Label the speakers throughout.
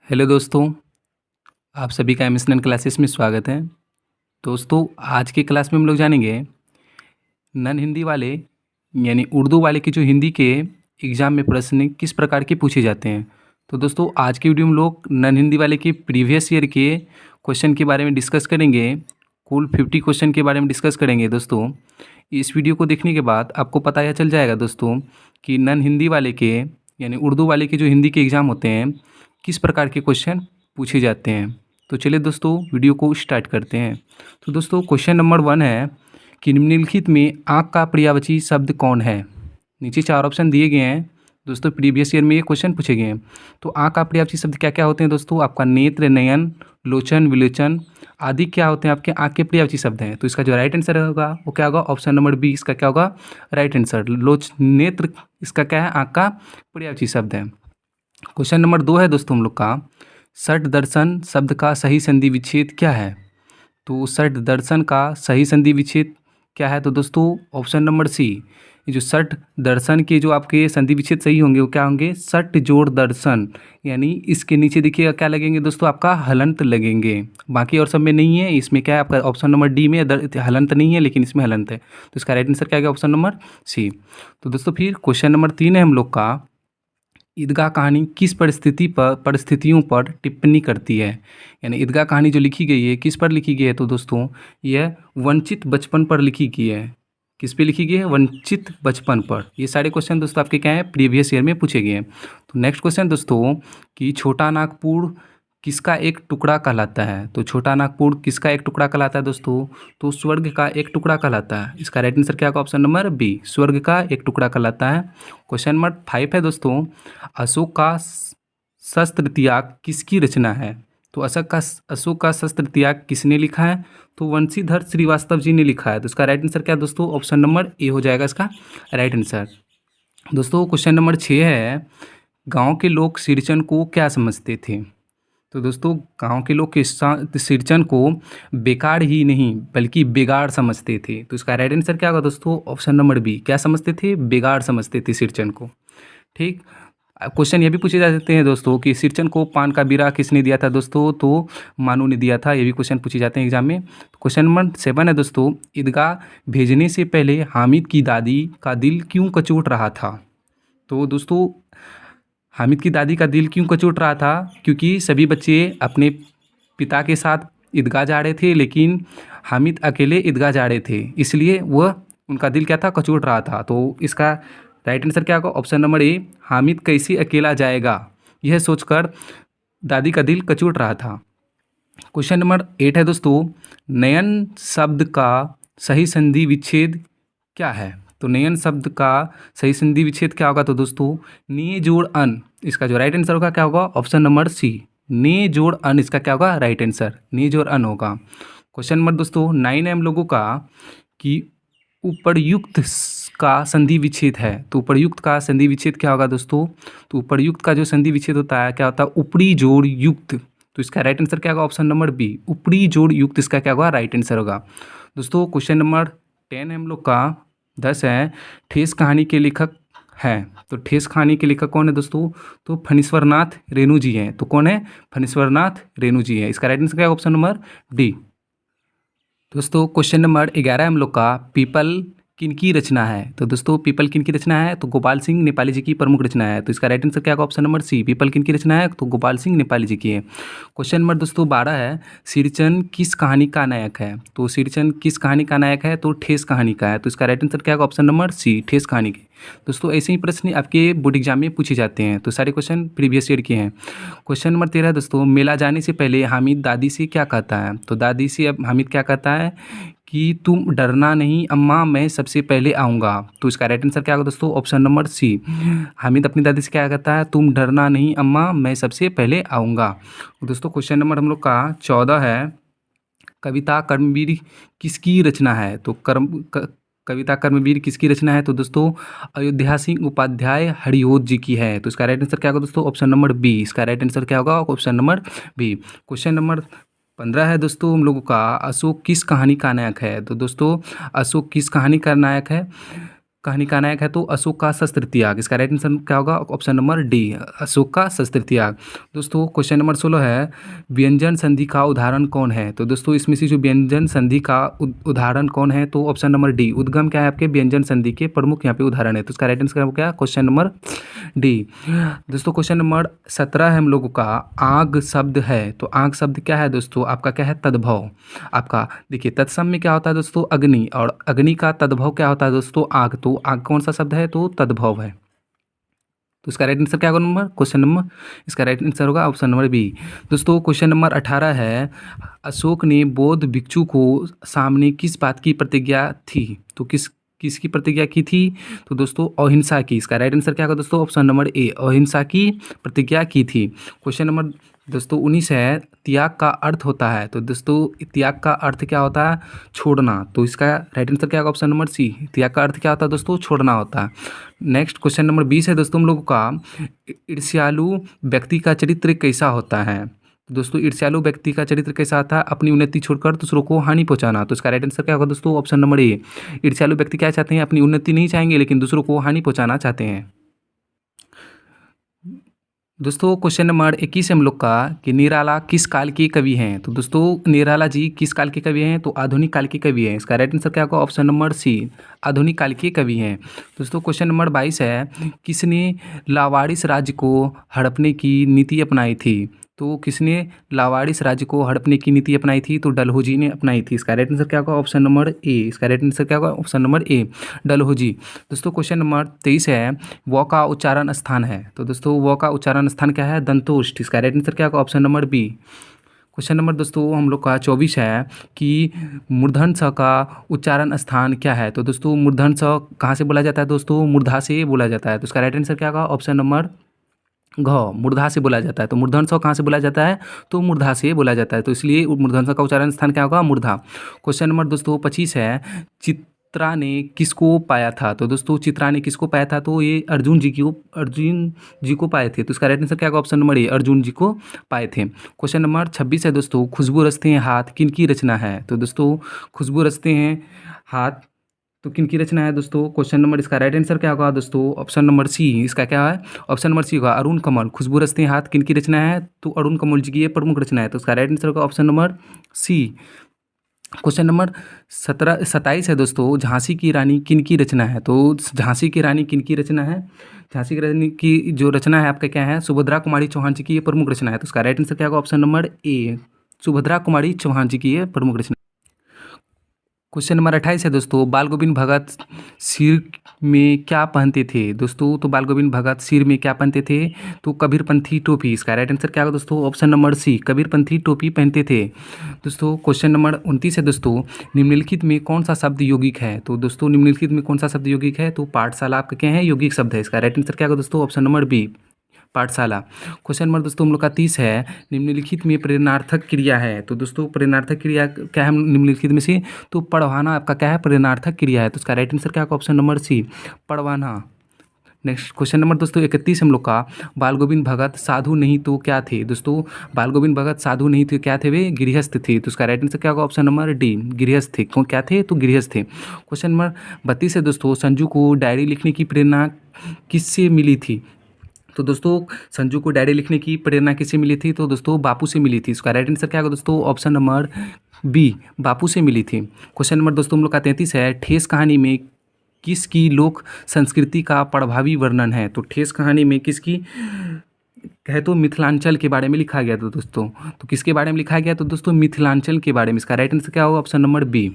Speaker 1: Hello दोस्तों, आप सभी का एमएसएन क्लासेस में स्वागत है। दोस्तों, आज की क्लास में हम लोग जानेंगे नॉन हिंदी वाले यानी उर्दू वाले की जो हिंदी के एग्ज़ाम में प्रश्न किस प्रकार के पूछे जाते हैं। तो दोस्तों, आज की वीडियो में हम लोग नॉन हिंदी वाले के प्रीवियस ईयर के क्वेश्चन के बारे में डिस्कस करेंगे। कुल 50 क्वेश्चन के बारे में डिस्कस करेंगे। दोस्तों, इस वीडियो को देखने के बाद आपको पता यह चल जाएगा दोस्तों कि नॉन हिंदी वाले के यानी उर्दू वाले के जो हिंदी के एग्ज़ाम होते हैं किस प्रकार के क्वेश्चन पूछे जाते हैं। तो चलिए दोस्तों, वीडियो को स्टार्ट करते हैं। तो दोस्तों, क्वेश्चन नंबर 1 है कि निम्नलिखित में आँख का पर्यायवाची शब्द कौन है। नीचे 4 ऑप्शन दिए गए हैं। दोस्तों, प्रीवियस ईयर में ये क्वेश्चन पूछे गए हैं। तो आँख का पर्यायवाची शब्द क्या क्या होते हैं दोस्तों? आपका नेत्र, नयन, लोचन, विलोचन आदि क्या होते हैं आपके आँख के पर्यायवाची शब्द हैं। तो इसका जो राइट आंसर होगा वो क्या होगा? ऑप्शन नंबर बी इसका क्या होगा? Right answer. नेत्र इसका क्या है? आँख का पर्यायवाची शब्द है। क्वेश्चन नंबर 2 है दोस्तों हम लोग का, षट दर्शन शब्द का सही संधि विच्छेद क्या है। तो षट दर्शन का सही संधि विच्छेद क्या है? तो दोस्तों, ऑप्शन नंबर सी। ये जो षट दर्शन के जो आपके संधि विच्छेद सही होंगे वो क्या होंगे? षट जोड़ दर्शन, यानी इसके नीचे देखिएगा क्या लगेंगे दोस्तों? आपका हलंत लगेंगे। बाकी और सब में नहीं है। इसमें क्या है? आपका ऑप्शन नंबर डी में हलंत नहीं है, लेकिन इसमें हलंत है। तो इसका राइट आंसर क्या होगा? Option number C. तो दोस्तों, फिर क्वेश्चन नंबर 3 है हम लोग का, ईदगाह कहानी किस परिस्थितियों पर टिप्पणी करती है। यानी ईदगाह कहानी जो लिखी गई है किस पर लिखी गई है? तो दोस्तों, यह वंचित बचपन पर लिखी गई है। किस पे लिखी गई है? वंचित बचपन पर। ये सारे क्वेश्चन दोस्तों आपके क्या है? प्रीवियस ईयर में पूछे गए हैं। तो नेक्स्ट क्वेश्चन दोस्तों कि छोटा नागपुर किसका एक टुकड़ा कहलाता है। तो छोटा नागपुर किसका एक टुकड़ा कहलाता है दोस्तों? तो स्वर्ग का एक टुकड़ा कहलाता है। इसका राइट आंसर क्या होगा? ऑप्शन नंबर बी, स्वर्ग का एक टुकड़ा कहलाता है। क्वेश्चन नंबर 5 है दोस्तों, अशोक का शस्त्र त्याग किसकी रचना है। तो अशोक का शस्त्र त्याग किसने लिखा है? तो वंशीधर श्रीवास्तव जी ने लिखा है। तो इसका राइट आंसर क्या है दोस्तों? ऑप्शन नंबर ए हो जाएगा इसका राइट आंसर। दोस्तों, क्वेश्चन नंबर 6 है, गांव के लोग सिरचन को क्या समझते थे। तो दोस्तों, गांव के लोग सिरचन को बेकार ही नहीं बल्कि बेगाड़ समझते थे। तो इसका राइट आंसर क्या होगा दोस्तों? ऑप्शन नंबर बी, क्या समझते थे? बेगाड़ समझते थे सिरचन को। ठीक। क्वेश्चन ये भी पूछे जा सकते हैं दोस्तों कि सिरचन को पान का बीरा किसने दिया था दोस्तों? तो मानू ने दिया था। ये भी क्वेश्चन पूछे जाते हैं एग्जाम में। क्वेश्चन नंबर 7 है दोस्तों, ईदगाह भेजने से पहले हामिद की दादी का दिल क्यों कचोट रहा था। तो दोस्तों, हामिद की दादी का दिल क्यों कचोट रहा था? क्योंकि सभी बच्चे अपने पिता के साथ ईदगाह जा रहे थे, लेकिन हामिद अकेले ईदगाह जा रहे थे, इसलिए वह उनका दिल क्या था? कचोट रहा था। तो इसका राइट आंसर क्या होगा? ऑप्शन नंबर ए, हामिद कैसे अकेला जाएगा, यह सोचकर दादी का दिल कचोट रहा था। क्वेश्चन नंबर 8 है दोस्तों, नयन शब्द का सही संधि विच्छेद क्या है। तो नयन शब्द का सही संधि विच्छेद क्या होगा? तो दोस्तों, ने जोड़ अन, इसका जो राइट आंसर होगा क्या होगा? ऑप्शन नंबर सी, ने जोड़ अन, इसका क्या होगा? राइट आंसर ने जोड़ अन होगा। क्वेश्चन नंबर दोस्तों 9 है हम लोगों का कि उपर्युक्त का संधि विच्छेद है। तो उपर्युक्त का संधि विच्छेद क्या होगा दोस्तों? तो उपर्युक्त का जो संधि विच्छेद होता है क्या होता है? ऊपरी जोड़ युक्त। तो इसका राइट आंसर क्या होगा? ऑप्शन नंबर बी, ऊपरी जोड़ युक्त, इसका क्या होगा? राइट आंसर होगा। दोस्तों, क्वेश्चन नंबर 10 है हम लोग का, 10 है, ठेस कहानी के लेखक हैं। तो ठेस कहानी के लेखक कौन है दोस्तों? तो फणीश्वरनाथ रेणु जी हैं। तो कौन है? फणीश्वरनाथ रेणु जी हैं। इसका राइट आंसर क्या है? Option number D. दोस्तों, क्वेश्चन नंबर 11 है हम लोग का, पीपल किनकी रचना है। तो दोस्तों, पीपल किनकी रचना है? तो गोपाल सिंह नेपाली जी की प्रमुख रचना है। तो इसका राइट आंसर क्या होगा? ऑप्शन नंबर सी, पीपल किनकी रचना है? तो गोपाल सिंह नेपाली जी की है। क्वेश्चन नंबर दोस्तों 12 है, सिरचन किस कहानी का नायक है। तो सिरचन किस कहानी का नायक है? तो ठेस कहानी का है। तो इसका राइट आंसर क्या होगा? ऑप्शन नंबर सी, ठेस कहानी के। दोस्तों, ऐसे ही प्रश्न आपके बोर्ड एग्जाम में पूछे जाते हैं। तो सारे क्वेश्चन प्रीवियस ईयर के हैं। क्वेश्चन नंबर 13 दोस्तों, मेला जाने से पहले हामिद दादी से क्या कहता है। तो दादी से अब हामिद क्या कहता है कि तुम डरना नहीं अम्मा, मैं सबसे पहले आऊँगा। तो इसका राइट आंसर क्या होगा दोस्तों? ऑप्शन नंबर सी, हामिद अपनी दादी से क्या कहता है? तुम डरना नहीं अम्मा, मैं सबसे पहले आऊँगा। दोस्तों, क्वेश्चन नंबर हम लोग का 14 है, कविता कर्मवीर किसकी रचना है। तो कविता कर्मवीर किसकी रचना है? तो दोस्तों, अयोध्या सिंह उपाध्याय हरिओत जी की है। तो इसका राइट आंसर क्या होगा दोस्तों? ऑप्शन नंबर बी, इसका राइट आंसर क्या होगा? Option number B. Question number 15 है दोस्तों हम लोगों का, अशोक किस कहानी का नायक है। तो दोस्तों, अशोक किस कहानी का नायक है? कहानी का नायक है तो अशोक का शस्त्र त्याग। इसका राइट आंसर क्या होगा? ऑप्शन नंबर डी, अशोक का शस्त्र त्याग। दोस्तों क्वेश्चन नंबर 16 है, व्यंजन संधि का उदाहरण कौन है? तो दोस्तों इसमें से जो व्यंजन संधि का उदाहरण कौन है? तो ऑप्शन नंबर डी, उद्गम क्या है आपके व्यंजन संधि के प्रमुख यहाँ पे उदाहरण है। तो इसका राइट आंसर क्या? Question number D. दोस्तों क्वेश्चन नंबर 17 है हम लोगों का, आग शब्द है तो आग शब्द क्या है दोस्तों? आपका क्या है? तद्भव। आपका देखिए तत्सम में क्या होता है दोस्तों? अग्नि, और अग्नि का तद्भव क्या होता है दोस्तों? आग। तो आग कौन सा शब्द है? तो तद्भव है। तो इसका राइट आंसर क्या होगा? नंबर क्वेश्चन नंबर, इसका राइट आंसर होगा ऑप्शन नंबर बी। दोस्तों क्वेश्चन नंबर 18 है, अशोक ने बौद्ध भिक्षु को सामने किस बात की प्रतिज्ञा थी? तो किसकी प्रतिज्ञा की थी? तो दोस्तों अहिंसा की। इसका राइट आंसर क्या होगा दोस्तों? ऑप्शन नंबर ए, अहिंसा की प्रतिज्ञा की थी। क्वेश्चन नंबर दोस्तों 19 है, त्याग का अर्थ होता है। तो दोस्तों त्याग का अर्थ क्या होता है? छोड़ना। तो इसका राइट आंसर क्या होगा? ऑप्शन नंबर सी, त्याग का अर्थ क्या होता है दोस्तों? छोड़ना होता है। नेक्स्ट क्वेश्चन नंबर 20 है दोस्तों हम लोगों का, ईर्ष्यालु व्यक्ति का चरित्र कैसा होता है? तो दोस्तों ईर्ष्यालु व्यक्ति का चरित्र कैसा था? अपनी उन्नति छोड़कर दूसरों को हानि पहुंचाना। तो इसका राइट आंसर क्या होगा दोस्तों? ऑप्शन नंबर ए, ईर्ष्यालु व्यक्ति क्या चाहते हैं? अपनी उन्नति नहीं चाहेंगे लेकिन दूसरों को हानि पहुंचाना चाहते हैं। दोस्तों क्वेश्चन नंबर 21 हम लोग का, कि निराला किस काल के कवि हैं? तो दोस्तों निराला जी किस काल के कवि हैं? तो आधुनिक काल के कवि हैं। इसका राइट आंसर क्या होगा? ऑप्शन नंबर सी, आधुनिक काल के कवि हैं। दोस्तों क्वेश्चन नंबर 22 है, किसने लावारिस राज्य को हड़पने की नीति अपनाई थी? तो किसने लावारिस राज्य को हड़पने की नीति अपनाई थी? तो डलहौजी ने अपनाई थी। इसका राइट आंसर क्या होगा? ऑप्शन नंबर ए, इसका राइट आंसर क्या होगा? Option number A, Dalhousie. दोस्तों क्वेश्चन नंबर 23 है, व का उच्चारण स्थान है। तो दोस्तों व का उच्चारण स्थान क्या है? दंतोष्ठ। इसका राइट आंसर क्या होगा? Option number B. Question number दोस्तों हम लोग का 24 है, कि मूर्धन स का उच्चारण स्थान क्या है? तो दोस्तों मूर्धन स कहाँ से बोला जाता है दोस्तों? मूर्धा से बोला जाता है। तो इसका राइट आंसर क्या होगा? ऑप्शन नंबर घ, मूर्धा से बोला जाता है। तो मूर्धन स कहाँ से बोला जाता है? तो मूर्धा से बोला जाता है। तो इसलिए मूर्धन स का उच्चारण स्थान क्या होगा? मूर्धा। क्वेश्चन नंबर दोस्तों 25 है, चित्रा ने किसको पाया था? तो दोस्तों चित्रा ने किसको पाया था? तो ये अर्जुन जी को पाए थे। तो इसका राइट आंसर क्या होगा? ऑप्शन नंबर ए, अर्जुन जी को पाए थे। क्वेश्चन नंबर 26 है दोस्तों, खुशबू रचते हैं हाथ किन की रचना है? तो दोस्तों खुशबू रचते हैं हाथ तो किन की रचना है दोस्तों? क्वेश्चन नंबर, इसका राइट आंसर क्या होगा दोस्तों? ऑप्शन नंबर सी, इसका क्या है? ऑप्शन नंबर सी होगा अरुण कमल। खुशबू रचते हैं हाथ किन की रचना है? तो अरुण कमल जी की ये प्रमुख रचना है। तो इसका राइट आंसर होगा option number C. Question number 27 है दोस्तों, झांसी की रानी किन की रचना है? तो झांसी की रानी किन की रचना है? झांसी की रानी की जो रचना है आपका क्या है? सुभद्रा कुमारी चौहान जी की ये प्रमुख रचना है। तो इसका राइट आंसर क्या होगा? Option number A, Subhadra Kumari Chauhan जी की ये प्रमुख रचना। क्वेश्चन नंबर 28 है दोस्तों, बाल गोविंद भगत सिर में क्या पहनते थे? दोस्तों तो बाल गोविंद भगत सिर में क्या पहनते थे? तो कबीरपंथी टोपी। इसका राइट आंसर क्या होगा दोस्तों? ऑप्शन नंबर सी, कबीरपंथी टोपी पहनते थे। दोस्तों क्वेश्चन नंबर 29 है दोस्तों, निम्नलिखित में कौन सा शब्द यौगिक है? तो दोस्तों निम्नलिखित में कौन सा शब्द यौगिक है? तो पाठशाला आपका क्या है? यौगिक शब्द है। इसका राइट आंसर क्या होगा दोस्तों? ऑप्शन नंबर बी, पाठशाला। क्वेश्चन नंबर दोस्तों हम लोग का 30 है, निम्नलिखित में प्रेरणार्थक क्रिया है। तो दोस्तों प्रेरणार्थक क्रिया क्या है निम्नलिखित में से? तो पढ़वाना आपका क्या है? प्रेरणार्थक क्रिया है। तो इसका राइट आंसर क्या होगा? ऑप्शन नंबर सी, पढ़वाना। नेक्स्ट क्वेश्चन नंबर दोस्तों 31 हम लोग का, बाल गोविंद भगत साधु नहीं तो क्या थे? दोस्तों बाल गोविंद भगत साधु नहीं थे, क्या थे वे? गृहस्थ थे। तो इसका राइट आंसर क्या होगा? ऑप्शन नंबर डी, गृहस्थ थे। कौन क्या थे? तो गृहस्थ थे। क्वेश्चन नंबर 32 है दोस्तों, संजू को डायरी लिखने की प्रेरणा किससे मिली थी? तो दोस्तों संजू को डायरी लिखने की प्रेरणा किससे मिली थी? तो दोस्तों बापू से मिली थी। इसका राइट आंसर क्या होगा दोस्तों? ऑप्शन नंबर बी, बापू से मिली थी। क्वेश्चन नंबर दोस्तों हम लोग का 33 है, ठेस कहानी में किसकी लोक संस्कृति का प्रभावी वर्णन है? तो ठेस कहानी में किसकी है? तो मिथिलांचल के बारे में लिखा गया था दोस्तों। तो किसके बारे में लिखा गया? तो दोस्तों मिथिलांचल के बारे में। इसका राइट आंसर क्या होगा? Option number B.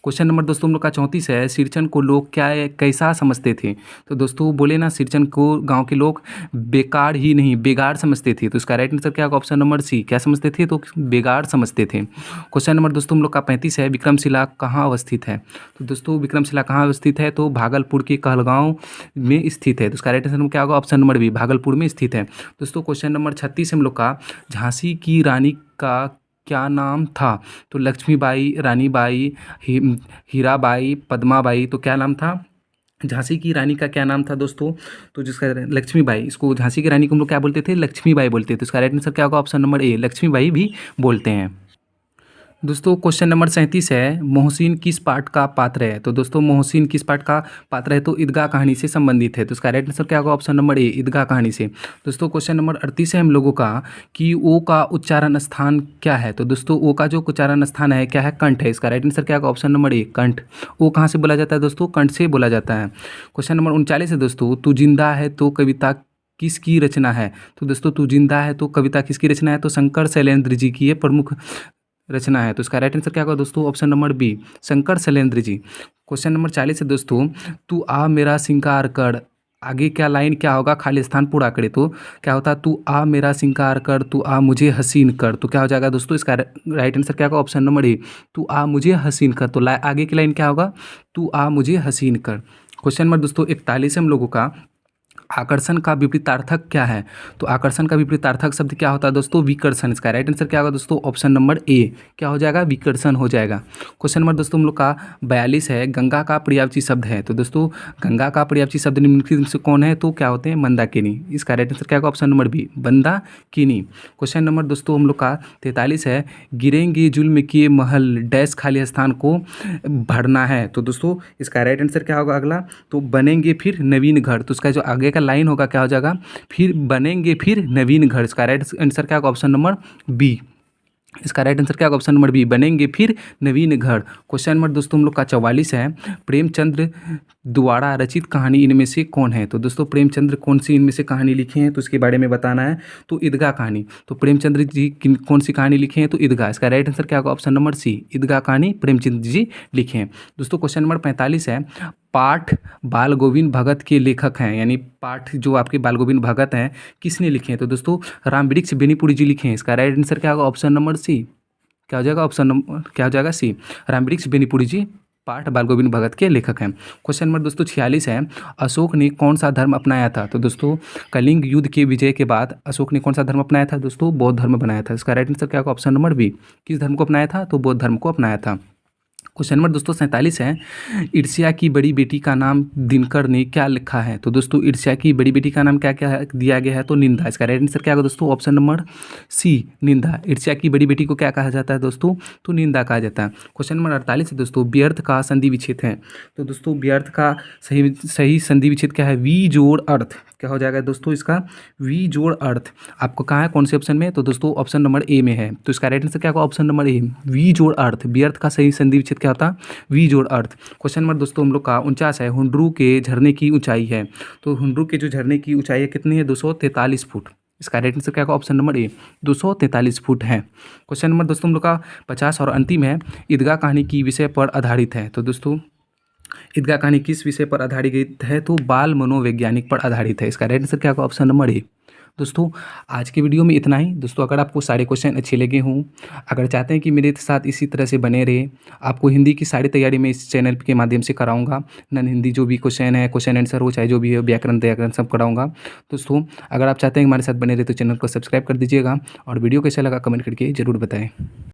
Speaker 1: Question number दोस्तों हम लोग का 34 है, सिरचन को लोग क्या कैसा समझते थे? तो दोस्तों बोले ना, सिरचन को गांव के लोग बेकार ही नहीं बेगार समझते थे। तो इसका राइट आंसर क्या होगा? ऑप्शन नंबर सी, क्या समझते थे? तो बेगार समझते थे। क्वेश्चन नंबर दोस्तों हम लोग का 35 है, विक्रमशिला कहाँ अवस्थित है? तो दोस्तों विक्रमशिला कहाँ अवस्थित है? तो भागलपुर के कहलगांव में स्थित है। तो इसका राइट आंसर क्या होगा? ऑप्शन नंबर बी, भागलपुर में स्थित है। दोस्तों क्वेश्चन नंबर 36 हम लोग का, झांसी की रानी का क्या नाम था? तो लक्ष्मीबाई, रानीबाई, हीराबाई, पद्माबाई। तो क्या नाम था झांसी की रानी का? क्या नाम था दोस्तों? तो जिसका लक्ष्मीबाई, इसको झांसी की रानी को हम लोग क्या बोलते थे? लक्ष्मीबाई बोलते थे। तो इसका राइट आंसर क्या होगा? ऑप्शन नंबर ए, लक्ष्मीबाई भी बोलते हैं। दोस्तों क्वेश्चन नंबर 37 है, मोहसिन किस पाठ का पात्र है? तो दोस्तों मोहसिन किस पाठ का पात्र है? तो ईदगाह कहानी से संबंधित है। तो इसका राइट आंसर क्या होगा? ऑप्शन नंबर ए, ईदगाह कहानी से। दोस्तों क्वेश्चन नंबर 38 है हम लोगों का कि ओ का उच्चारण स्थान क्या है? तो दोस्तों ओ का जो उच्चारण स्थान है क्या है? कंठ है। इसका राइट आंसर क्या होगा? ऑप्शन नंबर ए, कंठ। ओ कहाँ से बोला जाता है दोस्तों? कंठ से बोला जाता है। क्वेश्चन नंबर 39 है दोस्तों, तू जिंदा है तो कविता किसकी रचना है? तो दोस्तों तू जिंदा है तो कविता किसकी रचना है? तो शंकर शैलेंद्र जी की ये प्रमुख रचना है। तो इसका राइट आंसर क्या होगा दोस्तों? Option number B, Shankar Shailendra ji. Question number 40 है दोस्तों, तू आ मेरा श्रृंगार कर, आगे क्या लाइन क्या होगा? खाली स्थान पूरा करे। तो क्या होता है? तू आ मेरा श्रृंगार कर, तू आ मुझे हसीन कर। तो क्या हो जाएगा दोस्तों? इसका राइट आंसर क्या होगा? ऑप्शन नंबर ए, तू आ मुझे हसीन कर। तो आगे की लाइन क्या होगा? तू आ मुझे हसीन कर। क्वेश्चन नंबर दोस्तों 41 हम लोगों का, आकर्षण का विपरीतार्थक क्या है? तो आकर्षण का विपरीतार्थक शब्द क्या होता है दोस्तों? विकर्षण। इसका राइट आंसर क्या होगा दोस्तों? ऑप्शन नंबर ए, क्या हो जाएगा? विकर्षण हो जाएगा। क्वेश्चन नंबर दोस्तों हम लोग का 42 है, गंगा का पर्यायवाची शब्द है। तो दोस्तों गंगा का पर्यायवाची शब्द निम्नलिखित में से कौन है? तो क्या होते हैं? मंदाकिनी। इसका राइट आंसर क्या होगा? Option number B, Mandakini. Question number दोस्तों हम लोग का 43 है, गिरेंगे जुल्म के महल डैश खाली स्थान को भरना है। तो दोस्तों इसका राइट आंसर क्या होगा अगला? तो बनेंगे फिर नवीन घर। तो इसका जो आगे का लाइन होगा क्या हो जाएगा? फिर बनेंगे फिर नवीन घर। इसका राइट आंसर क्या होगा? Option number B. इसका राइट आंसर क्या होगा? ऑप्शन नंबर बी, बनेंगे फिर नवीन घर। क्वेश्चन नंबर दोस्तों हम लोग का 44 है, प्रेमचंद्र द्वारा रचित कहानी इनमें से कौन है? तो दोस्तों प्रेमचंद्र कौन सी इनमें से कहानी लिखी है? तो इसके बारे में बताना है। तो ईदगाह कहानी। तो प्रेमचंद्र जी कौन सी कहानी लिखे हैं? तो ईदगाह। इसका राइट आंसर क्या होगा? ऑप्शन नंबर सी, ईदगाह कहानी प्रेमचंद्र जी लिखे हैं। दोस्तों क्वेश्चन नंबर 45 है, पाठ बाल गोविंद भगत के लेखक हैं, यानी पाठ जो आपके बाल गोविंद भगत हैं किसने लिखे हैं? तो दोस्तों रामवृक्ष बेनीपुरी जी लिखे हैं। इसका राइट आंसर क्या होगा? ऑप्शन नंबर सी, क्या हो जाएगा? ऑप्शन नंबर क्या हो जाएगा? सी, रामवृक्ष बेनीपुरी जी पाठ बाल गोविंद भगत के लेखक हैं। क्वेश्चन नंबर दोस्तों 46 है, अशोक ने कौन सा धर्म अपनाया था? तो दोस्तों कलिंग युद्ध के विजय के बाद अशोक ने कौन सा धर्म अपनाया था? दोस्तों बौद्ध धर्म बनाया था। इसका राइट आंसर क्या होगा? ऑप्शन नंबर बी, किस धर्म को अपनाया था? तो बौद्ध धर्म को अपनाया था। क्वेश्चन नंबर दोस्तों 47 है, ईर्ष्या की बड़ी बेटी का नाम दिनकर ने क्या लिखा है? तो दोस्तों ईर्ष्या की बड़ी बेटी का नाम क्या क्या दिया गया है? तो निंदा। इसका राइट आंसर क्या होगा दोस्तों? ऑप्शन नंबर सी, निंदा। ईर्ष्या की बड़ी बेटी को क्या कहा जाता है दोस्तों? तो निंदा कहा जाता है। क्वेश्चन नंबर 48 है दोस्तों, व्यर्थ का संधि विच्छेद है। तो दोस्तों व्यर्थ का सही संधि विच्छेद क्या है? वी जोड़ अर्थ। क्या हो जाएगा दोस्तों इसका? वी जोड़ अर्थ। आपको कहाँ है, कौन से ऑप्शन में? तो दोस्तों ऑप्शन नंबर ए में है। तो इसका राइट आंसर क्या होगा? ऑप्शन नंबर ए, वी जोड़ अर्थ। व्यर्थ का सही संधि विच्छेद क्या होता? वी जोड़ अर्थ। क्वेश्चन नंबर दोस्तों हम लोग का 49 है, हुंड्रू के झरने की ऊंचाई है। तो हुंड्रू के जो झरने की ऊंचाई है कितनी है? 243 फुट। इसका राइट आंसर क्या होगा? ऑप्शन नंबर ए, 243 फुट है। क्वेश्चन नंबर दोस्तों हम लोग का 50 और अंतिम है, ईदगाह कहानी की विषय पर आधारित है। तो दोस्तों ईदगाह कहानी किस विषय पर आधारित है? तो बाल मनोवैज्ञानिक पर आधारित है। इसका राइट आंसर क्या होगा? Option number A. दोस्तों आज के वीडियो में इतना ही। दोस्तों अगर आपको सारे क्वेश्चन अच्छे लगे हों, अगर चाहते हैं कि मेरे साथ इसी तरह से बने रहे, आपको हिंदी की सारी तैयारी मैं इस चैनल के माध्यम से कराऊंगा। नन हिंदी जो भी क्वेश्चन है, क्वेश्चन आंसर हो, चाहे जो भी है, व्याकरण सब कराऊंगा। दोस्तों अगर आप चाहते हैं हमारे साथ बने रहे तो चैनल को सब्सक्राइब कर दीजिएगा और वीडियो कैसा लगा कमेंट करके ज़रूर बताएँ।